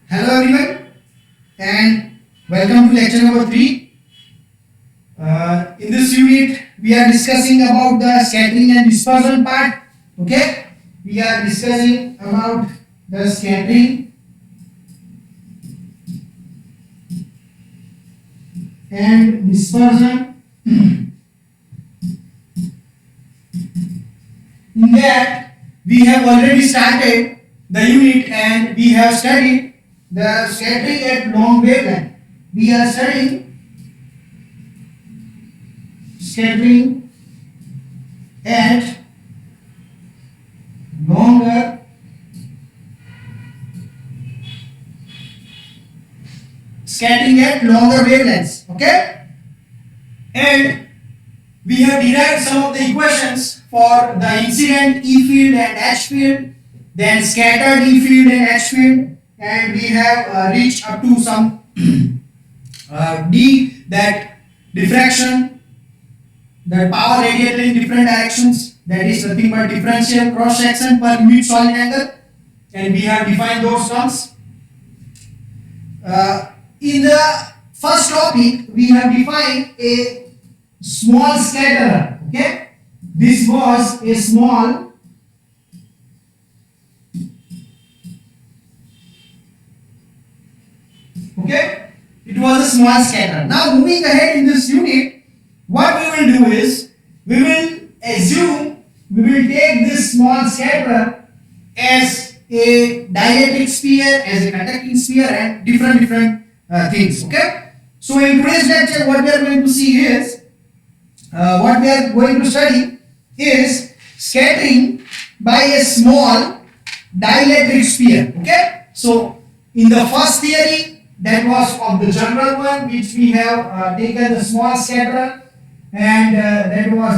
Hello everyone and welcome to lecture number 3. In this unit we are discussing about the scattering and dispersion part. Okay, we are discussing about the scattering and dispersion. In that we have already started the unit and we have studied the scattering at long wavelength. We are studying scattering at longer wavelengths. Okay, and we have derived some of the equations for the incident E field and H field, then scattered E field and H field, and we have reached up to some D, that diffraction, the power radiated in different directions, that is nothing but differential cross section per unit solid angle, and we have defined those terms. In the first topic we have defined a small scatterer. Okay, this was a small it was a small scatterer. Now moving ahead in this unit, what we will do is we will take this small scatterer as a dielectric sphere, as a conducting sphere, and different things. Okay, so in today's lecture what we are going to see is what we are going to study is scattering by a small dielectric sphere. Okay, so in the first theory, that was of the general one, which we have taken the small scatterer, and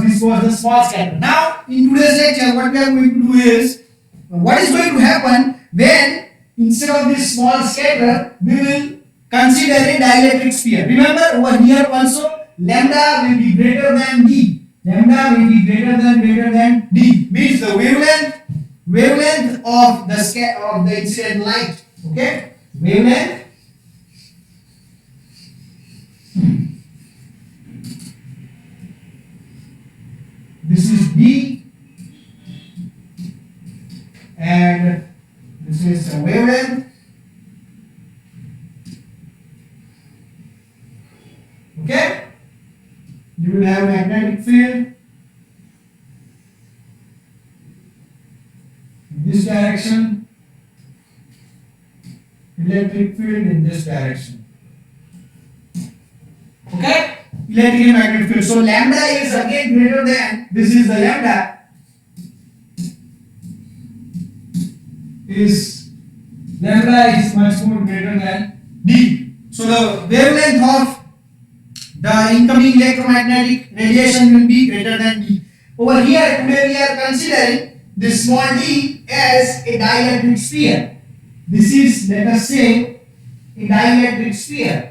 this was the small scatterer. Now in today's lecture what we are going to do is, what is going to happen when instead of this small scatterer we will consider a dielectric sphere. Remember, over here also lambda will be greater than d. Lambda will be greater than d, means the wavelength of the incident light. Okay, wavelength this is d and this is the wavelength. Okay, you will have magnetic field in this direction, electric field in this direction. Okay, electric and magnetic field. So lambda is again greater than, this is the lambda, is much more greater than d. So the wavelength of the incoming electromagnetic radiation will be greater than d. Over here today we are considering this small d as a dielectric sphere. This is, let us say, a dielectric sphere.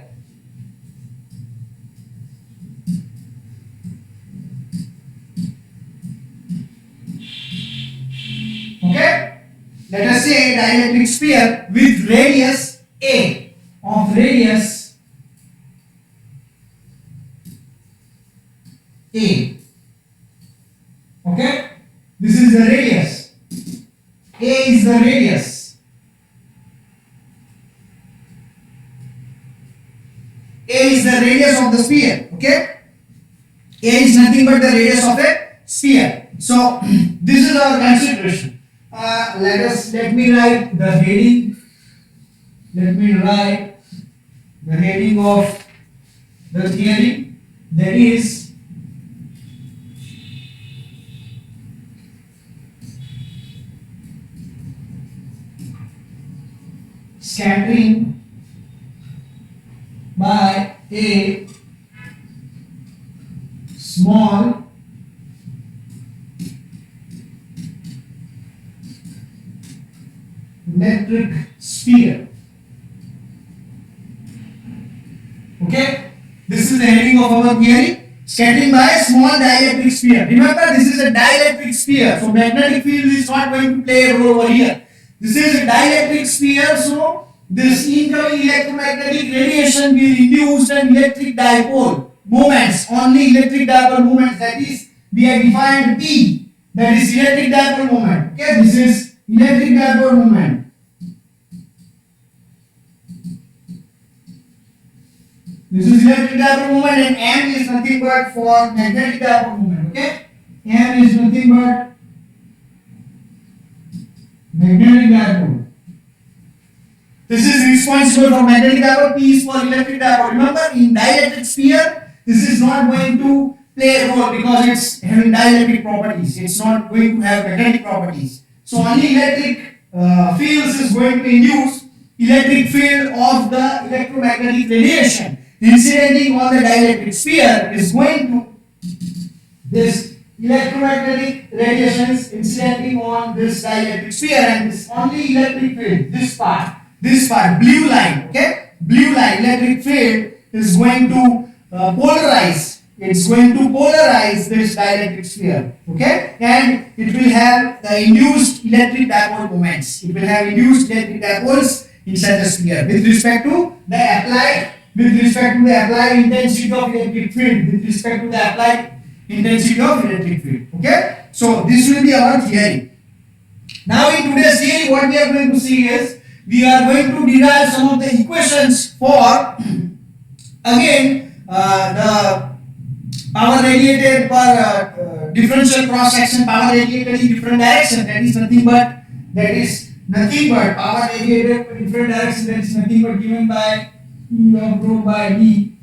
Okay, let us say a dielectric sphere with radius a, of radius a. Okay, this is the radius. A is the radius. A is the radius of the sphere. Okay, A is nothing but the radius of a sphere. So this is our consideration. Let me write the heading. Let me write the heading of the theory, that is scattering by a small electric sphere. Okay, this is the heading of our theory, scattering by a small dielectric sphere. Remember, this is a dielectric sphere, so magnetic field is not going to play a role over here. This is a dielectric sphere, so this incoming electromagnetic radiation will induce an electric dipole moments, only electric dipole moments, that is we have defined P, that is electric dipole moment. Okay, this is electric dipole moment. This is electric dipole moment, and M is nothing but for magnetic dipole moment. Okay, M is nothing but magnetic dipole. This is responsible for magnetic dipole, P is for electric dipole. Remember, in dielectric sphere, this is not going to play a role because it's having dielectric properties. It's not going to have magnetic properties. So only electric fields is going to induce electric field of the electromagnetic radiation incidentally on the dielectric sphere is going to this electromagnetic radiations incidentally on this dielectric sphere, and this only electric field, this part, blue line, okay, blue line electric field is going to polarize. It's going to polarize this dielectric sphere, okay, and it will have the induced electric dipole moments. It will have induced electric dipoles inside the sphere with respect to the applied intensity of electric field, with respect to the applied intensity of electric field. Okay, so this will be our theory. Now in today's theory, what we are going to see is we are going to derive some of the equations for again the power radiated per differential cross section, power radiated in different direction. That is nothing but power radiated in different direction. That is nothing but given by E of rho by d.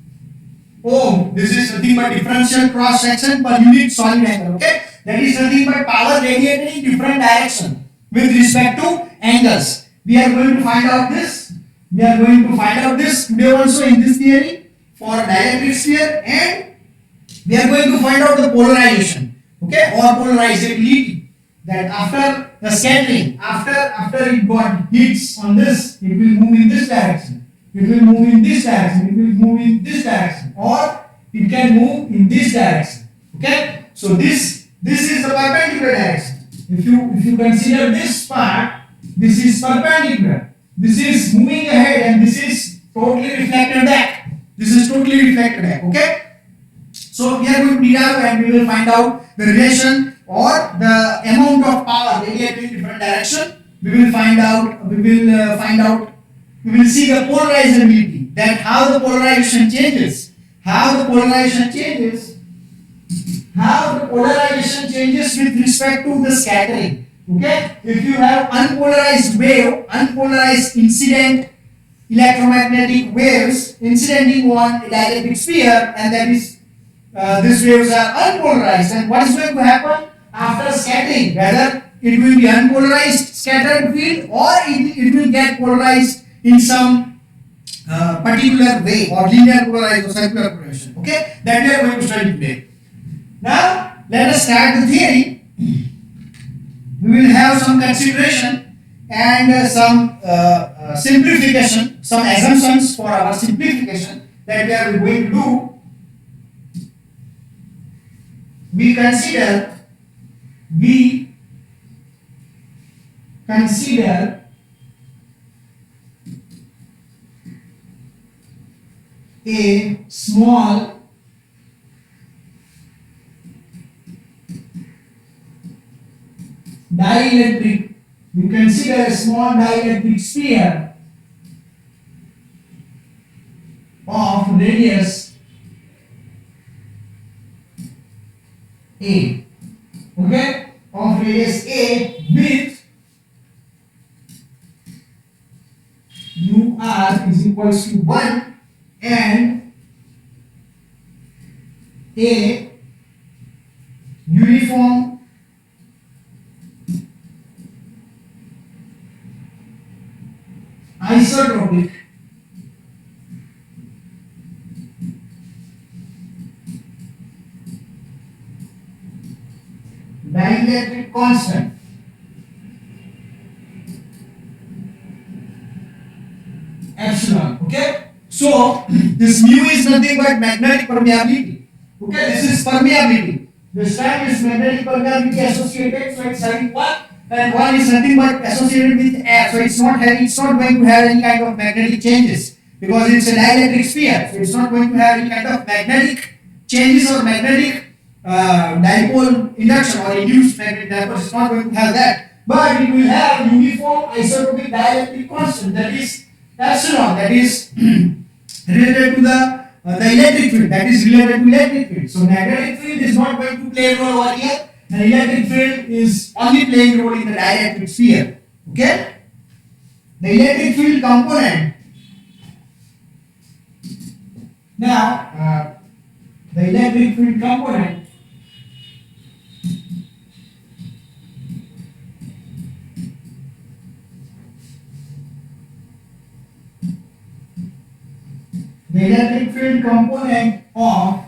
Oh, this is nothing but differential cross section per unit solid angle. Okay, that is nothing but power radiated in different direction with respect to angles. We are going to find out this. We are going to find out this today also in this theory for dielectric sphere, and we are going to find out the polarization, okay, or polarizability, that after the scattering, after it got hits on this, it will move in this direction, it will move in this direction, it will move in this direction, or it can move in this direction. Okay, so this is the perpendicular direction. If you consider this part, this is perpendicular, this is moving ahead, and this is totally reflected back. This is totally reflected back. Okay. So we are going to derive and we will find out the relation or the amount of power radiated in different direction. We will see the polarizability, that how the polarization changes with respect to the scattering. Okay, if you have unpolarized wave, unpolarized incident electromagnetic waves incidenting on a dielectric sphere, and that is these waves are unpolarized, and what is going to happen after scattering? Whether it will be unpolarized scattered field or it will get polarized in some particular way, or linear polarized or circular polarization. Okay, that we are going to study today. Now let us start the theory. We will have some consideration and some simplification, some assumptions for our simplification that we are going to do. We consider a small dielectric, we consider a small dielectric sphere of radius A, okay, of radius A with UR is equals to 1 and a uniform isotropic dielectric constant epsilon. Okay, so this mu is nothing but magnetic permeability. Okay, this is permeability. This time is magnetic permeability associated, so it's having what? and one is nothing but associated with air. So it's not going to have any kind of magnetic changes because it's a dielectric sphere. So it's not going to have any kind of magnetic changes or magnetic dipole induction or induced magnetic dipole. It's not going to have that, but it will have uniform isotopic dielectric constant, that is epsilon, that is related to the electric field, that is related to electric field. So magnetic field is not going to play a role over here, and electric field is only playing a role in the dielectric sphere. Okay? The electric field component. Now, the electric field component of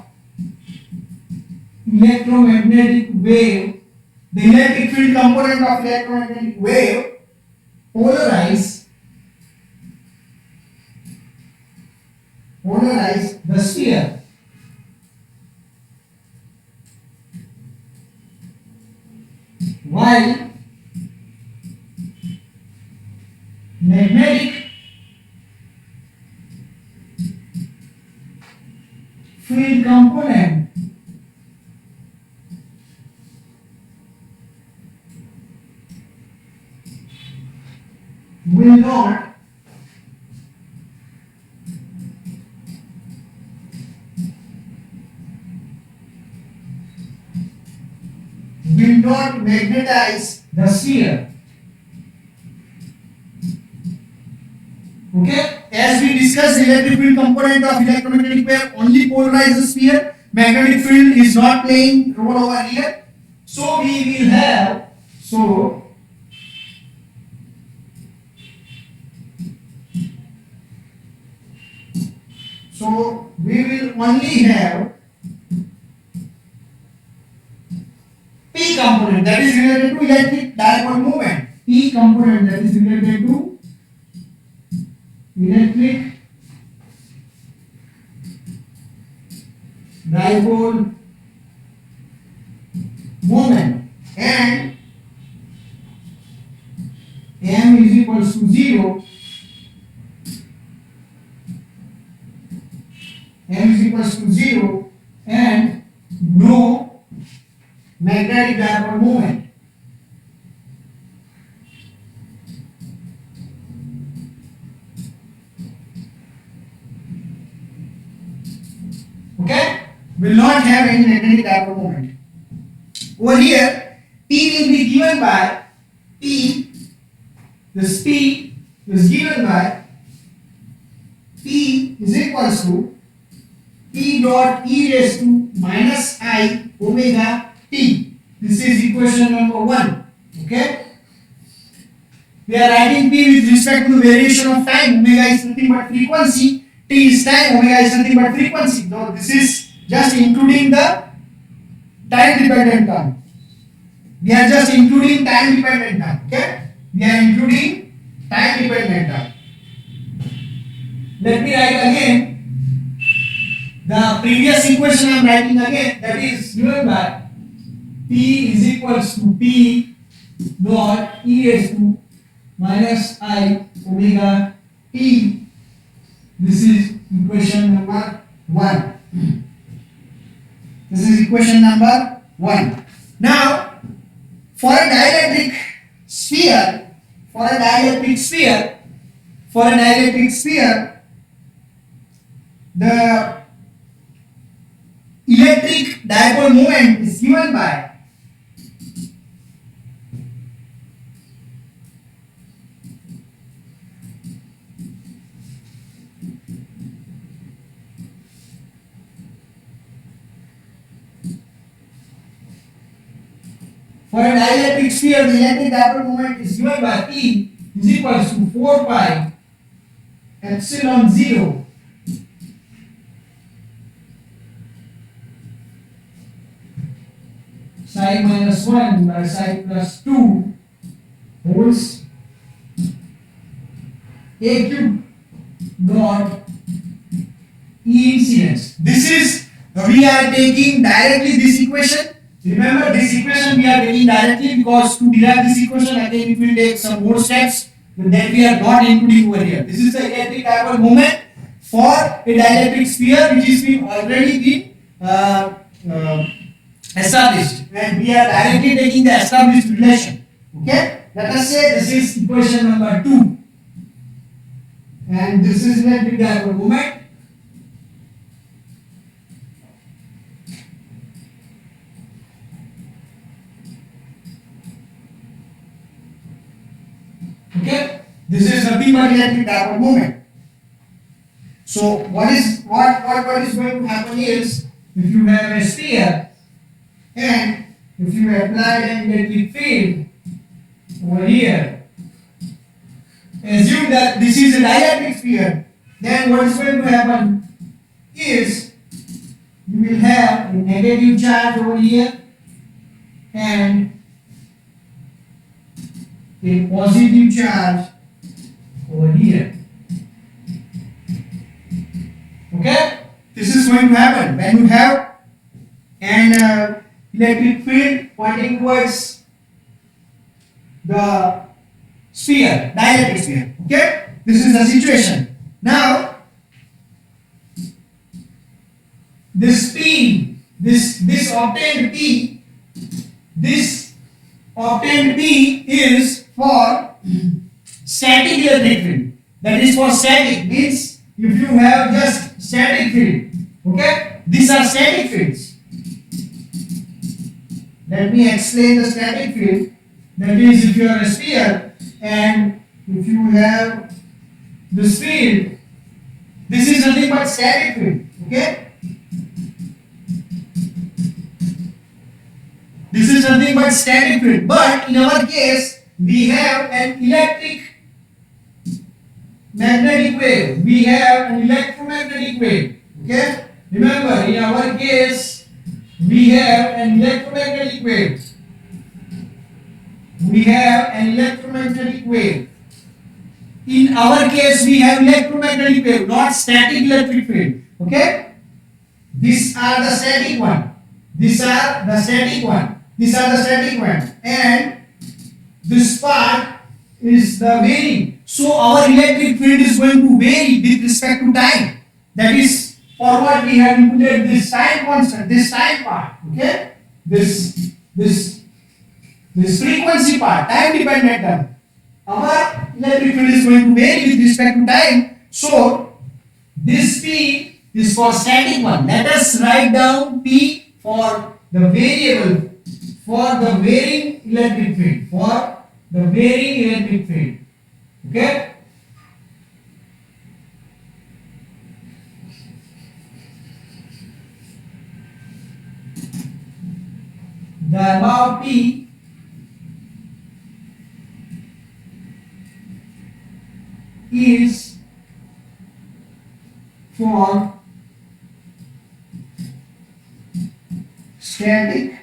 electromagnetic wave, the electric field component of electromagnetic wave polarize the sphere. While magnetic field component will not magnetize the sphere. Okay, as we discussed, the electric field component of electromagnetic wave only polarize the sphere. Magnetic field is not playing role over here. So we will have so we will only have P component, that is related to electric dipole moment. P component, that is related to electric dipole moment, and m is equals to 0. M is equals to 0 and no magnetic dipole moment. Okay? Will not have any magnetic dipole moment. Over here, P will be given by P, the speed is given by P is equals to P dot e raised to minus I omega t. This is equation number 1. Okay? We are writing P with respect to the variation of time. Omega is nothing but frequency. T is time. Omega is nothing but frequency. Now this is just including the time dependent term. We are just including time dependent term. Okay? We are including time dependent term. Let me write again. The previous equation I am writing again, that is given by P is equals to P dot e raised to minus I omega t. This is equation number 1. This is equation number 1. Now, for a dielectric sphere, the electric dipole moment is given by for a dielectric sphere, the electric dipole moment is given by P is equals to 4 pi epsilon 0 psi minus 1 by psi plus 2 wholes a cube dot E incidence. This is, we are taking directly this equation Remember this equation we are taking directly because to derive this equation again it will take some more steps that we are not including over here. This is the electric dipole moment for a dielectric sphere which is been already been established, and we are directly taking the established relation. Okay, let us say this is equation number 2 and this is electric dipole moment. Okay, this is nothing but electric dipole moment. So what is going to happen is, if you have a sphere and if you apply an electric field over here, assume that this is a dielectric sphere, then what is going to happen is you will have a negative charge over here and a positive charge over here. Okay, this is going to happen when you have an electric field pointing towards the sphere, dielectric sphere. Okay, this is the situation. Now this P, this obtained P, is for static electric field. That is for static, means if you have just static field. Okay, these are static fields. Let me explain the static field. That is, if you have a sphere and if you have this field, this is nothing but static field. Okay, this is nothing but static field, but in our case we have an electric magnetic wave. We have an electromagnetic wave. Okay, remember in our case we have an electromagnetic wave. We have an electromagnetic wave. In our case we have electromagnetic wave, not static electric field. Okay, these are the static one. These are the static one. These are the static one, and this part is the varying. So our electric field is going to vary with respect to time. That is forward we have included this time constant, this time part. Okay, this frequency part, time dependent term. Our electric field is going to vary with respect to time. So this P is for static one. Let us write down P for the variable, for the varying electric field, for the varying electric field. Okay, the amount P is for static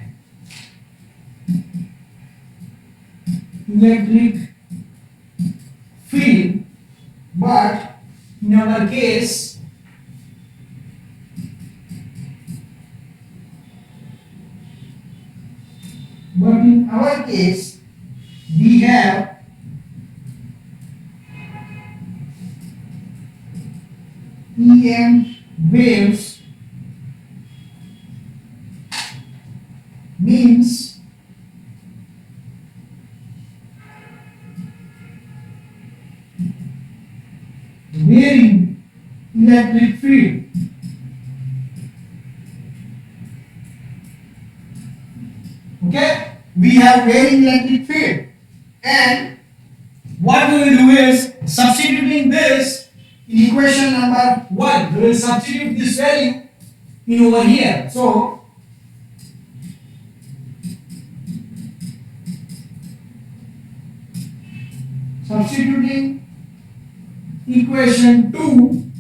electric field, but in our case we have EM waves, means varying electric field. Okay, we have varying electric field, and what we will do is substituting this in equation number 1. We will substitute this value in over here. So substituting equation 2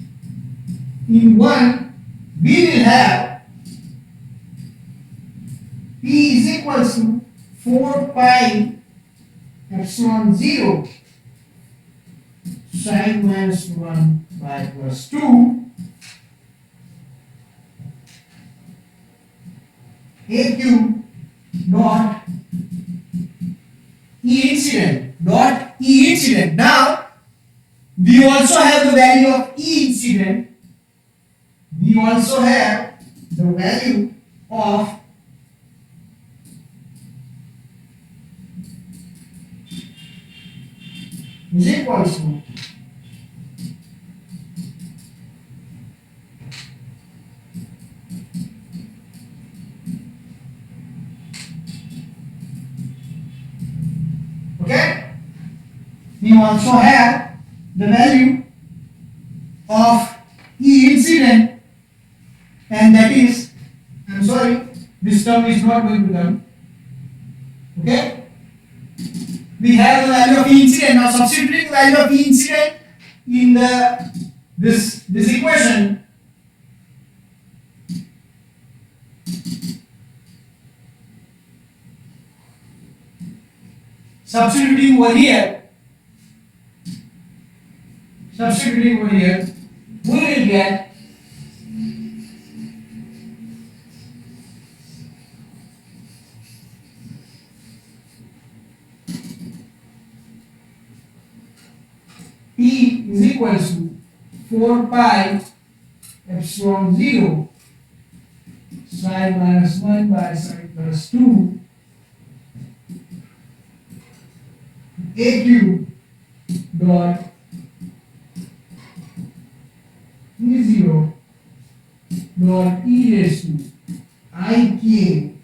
in 1, we will have P is equals to 4 pi epsilon 0 sine minus 1 pi plus 2 a cube dot E incident dot E incident. Now we also have the value of E incident. We also have the value of is equals to okay. We also have the value of E incident, and that is, I'm sorry, this term is not going to come. Okay, we have the value of E incident. Now substituting the value of E incident in this equation, substituting over here, we will get P is equals to 4 pi epsilon 0 psi minus 1 by psi plus 2 a cube dot E0 dot e raised to I k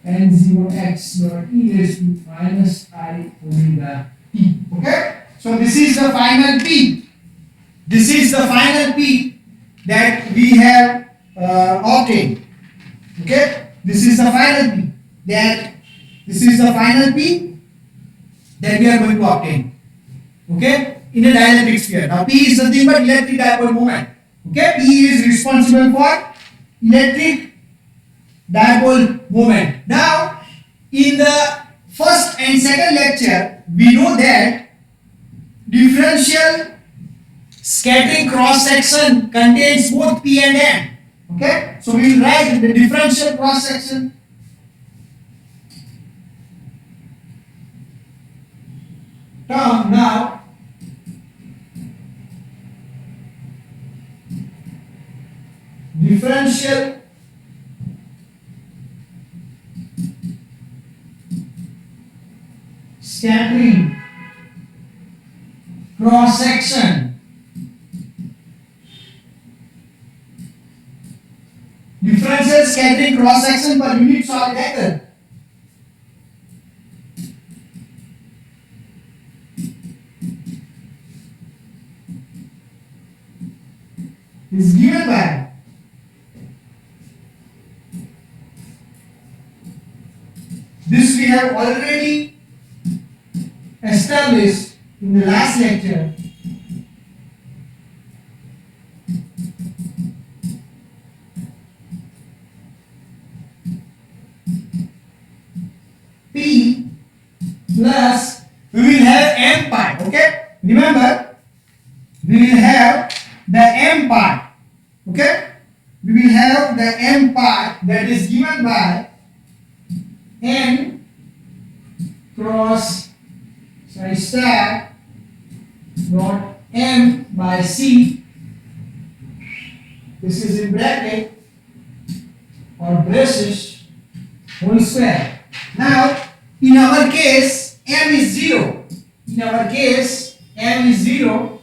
n0x dot e raised to minus I omega t. Okay? So this is the final P. This is the final P that we have obtained. Okay? This is the final P that we are going to obtain. Okay? In a dielectric sphere. Now P is nothing but electric dipole moment. Okay? P is responsible for electric dipole moment. Now, in the first and second lecture, we know that differential scattering cross section contains both P and N. Okay? So we will write the differential cross section term now. Differential scattering cross section, differential scattering cross section per unit solid angle is given by this. We have already established in the last lecture. P plus we will have m pi. Okay, remember we will have the m pi. Okay, we will have the m pi that is given by n cross psi star dot m by c. This is in bracket or braces whole square. Now in our case m is 0. In our case m is 0.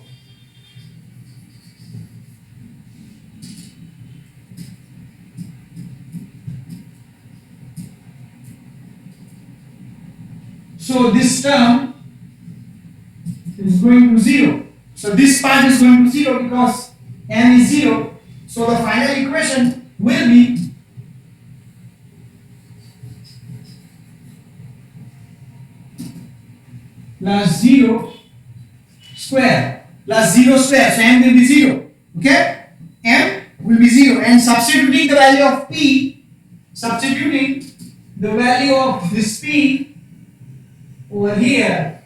So this term is going to 0. So this part is going to 0 because m is 0. So the final equation will be plus 0 square plus 0 square. So m will be 0. Okay? M will be 0. And substituting the value of P, substituting the value of this P over here.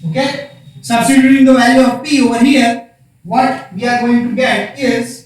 Okay? Substituting the value of P over here, what we are going to get is